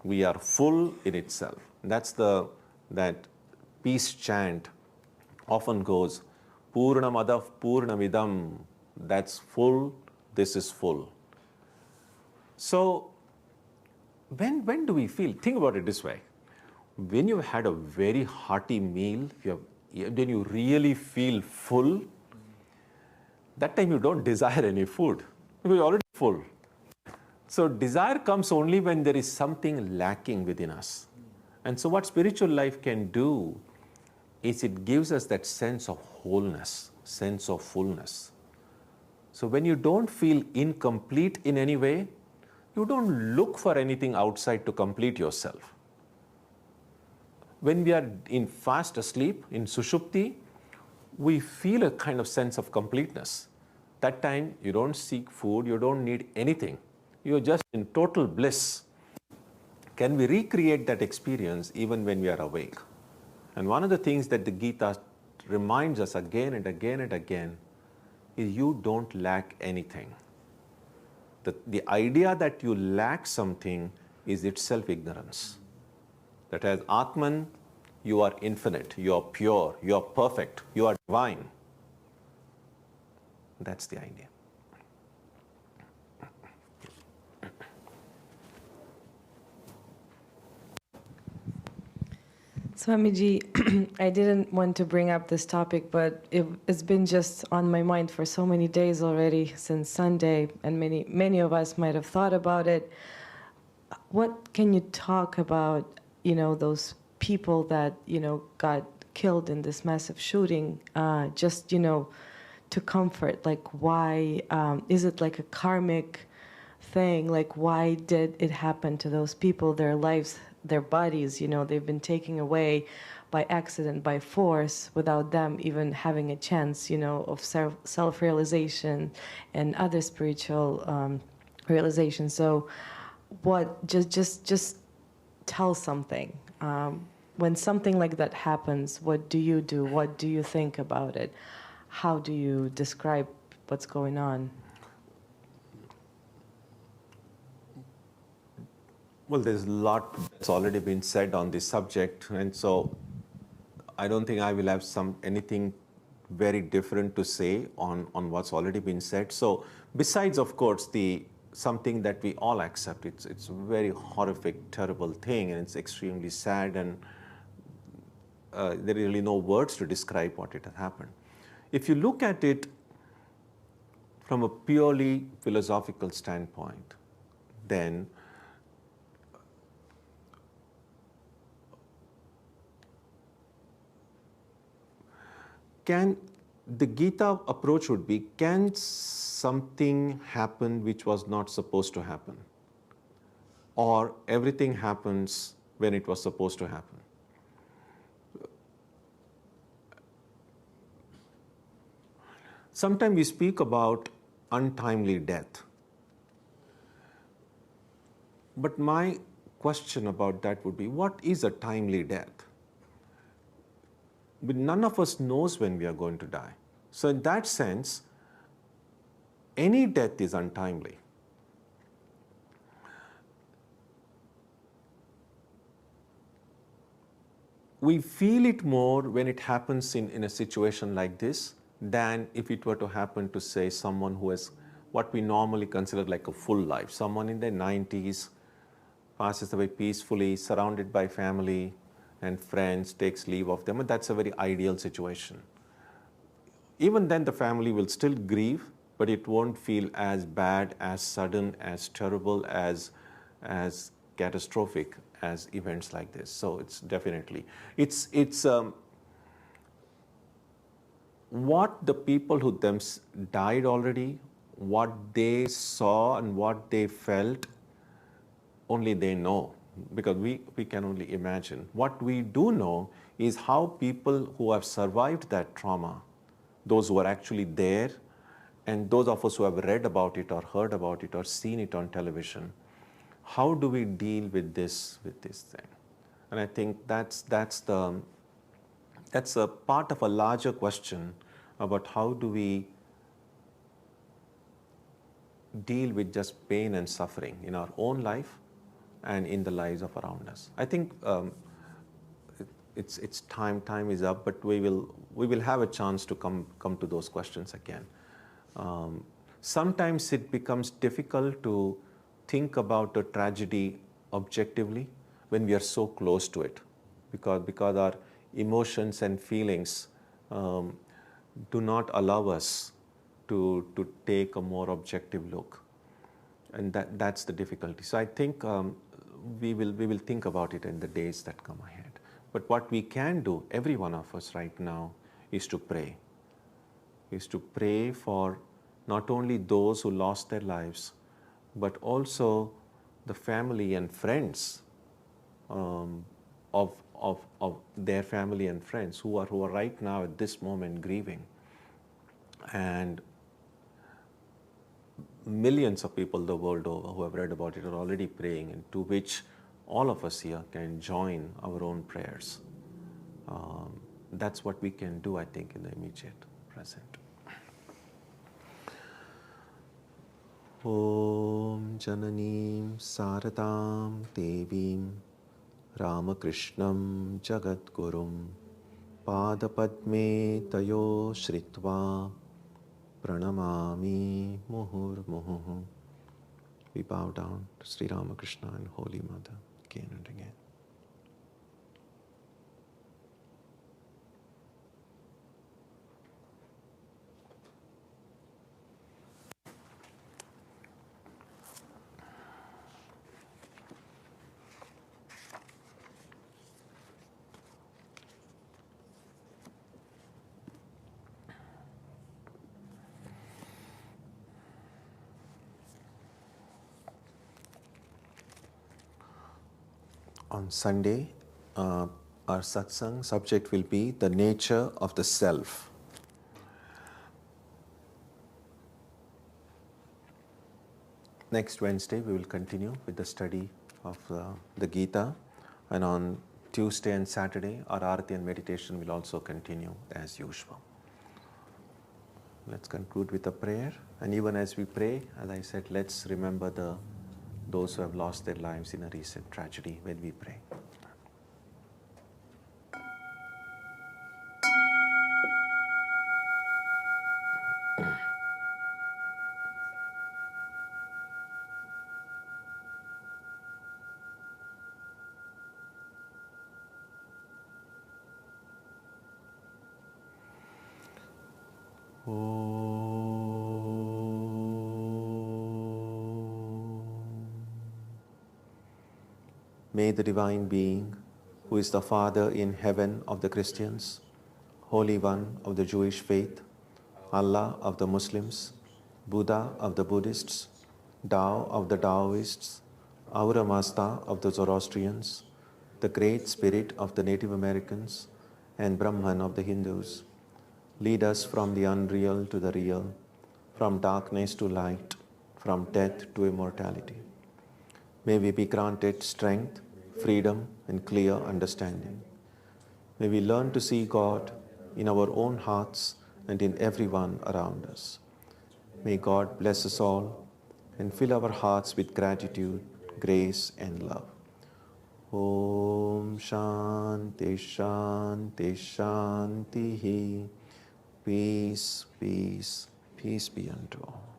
We are full in itself. That peace chant often goes, Purnamadav Purnamidam. That's full, this is full. So when do we feel? Think about it this way. When you've had a very hearty meal, then you really feel full, that time you don't desire any food. You're already full. So desire comes only when there is something lacking within us. And so what spiritual life can do is it gives us that sense of wholeness, sense of fullness. So when you don't feel incomplete in any way, you don't look for anything outside to complete yourself. When we are in fast asleep, in sushupti, we feel a kind of sense of completeness. That time, you don't seek food, you don't need anything. You're just in total bliss. Can we recreate that experience even when we are awake? And one of the things that the Gita reminds us again and again and again is you don't lack anything. The idea that you lack something is itself ignorance. That as Atman, you are infinite, you are pure, you are perfect, you are divine. That's the idea. Swamiji, I didn't want to bring up this topic, but it's been just on my mind for so many days already since Sunday, and many of us might have thought about it. What can you talk about, those people that, got killed in this massive shooting, just, to comfort, like why, is it like a karmic thing? Like why did it happen to those people? Their lives, their bodies, they've been taken away by accident, by force, without them even having a chance, of self-realization and other spiritual realization. So what, just tell something. When something like that happens, what do you do? What do you think about it? How do you describe what's going on? Well, there's a lot that's already been said on this subject, and so I don't think I will have anything very different to say on what's already been said. So besides, of course, something that we all accept, it's a very horrific, terrible thing, and it's extremely sad, and there are really no words to describe what it has happened. If you look at it from a purely philosophical standpoint, then the Gita approach would be, can something happen which was not supposed to happen? Or everything happens when it was supposed to happen? Sometimes we speak about untimely death. But my question about that would be, what is a timely death? But none of us knows when we are going to die. So in that sense, any death is untimely. We feel it more when it happens in a situation like this than if it were to happen to, say, someone who has what we normally consider like a full life. Someone in their 90s passes away peacefully, surrounded by family and friends, takes leave of them, and that's a very ideal situation. Even then the family will still grieve, but it won't feel as bad, as sudden, as terrible, as catastrophic as events like this. So it's definitely, it's what the people who died already, what they saw and what they felt, only they know. because we can only imagine. What we do know is how people who have survived that trauma, those who are actually there, and those of us who have read about it or heard about it or seen it on television, how do we deal with this thing? And I think that's a part of a larger question about how do we deal with just pain and suffering in our own life and in the lives of around us. I think it's time is up, but we will have a chance to come to those questions again. Sometimes it becomes difficult to think about a tragedy objectively when we are so close to it, because our emotions and feelings do not allow us to take a more objective look, and that's the difficulty. So I think we will think about it in the days that come ahead. But what we can do, every one of us right now, is to pray. Is to pray for not only those who lost their lives, but also the family and friends of their family and friends who are right now at this moment grieving. And millions of people the world over who have read about it are already praying, and to which all of us here can join our own prayers. That's what we can do, I think, in the immediate present. Om Jananim Saratam Devim Ramakrishnam Jagadgurum Padapadme Tayo Shritva Pranamami Muhurmuhu. We bow down to Sri Ramakrishna and Holy Mother again and again. On Sunday, our satsang subject will be the nature of the self. Next Wednesday, we will continue with the study of the Gita, and on Tuesday and Saturday, our Arati and meditation will also continue as usual. Let's conclude with a prayer, and even as we pray, as I said, let's remember those who have lost their lives in a recent tragedy when we pray. May the Divine Being, who is the Father in heaven of the Christians, Holy One of the Jewish faith, Allah of the Muslims, Buddha of the Buddhists, Tao of the Taoists, Ahura Mazda of the Zoroastrians, the Great Spirit of the Native Americans, and Brahman of the Hindus, lead us from the unreal to the real, from darkness to light, from death to immortality. May we be granted strength, freedom, and clear understanding. May we learn to see God in our own hearts and in everyone around us. May God bless us all and fill our hearts with gratitude, grace, and love. Om Shanti Shanti Shanti. Peace, peace, peace be unto all.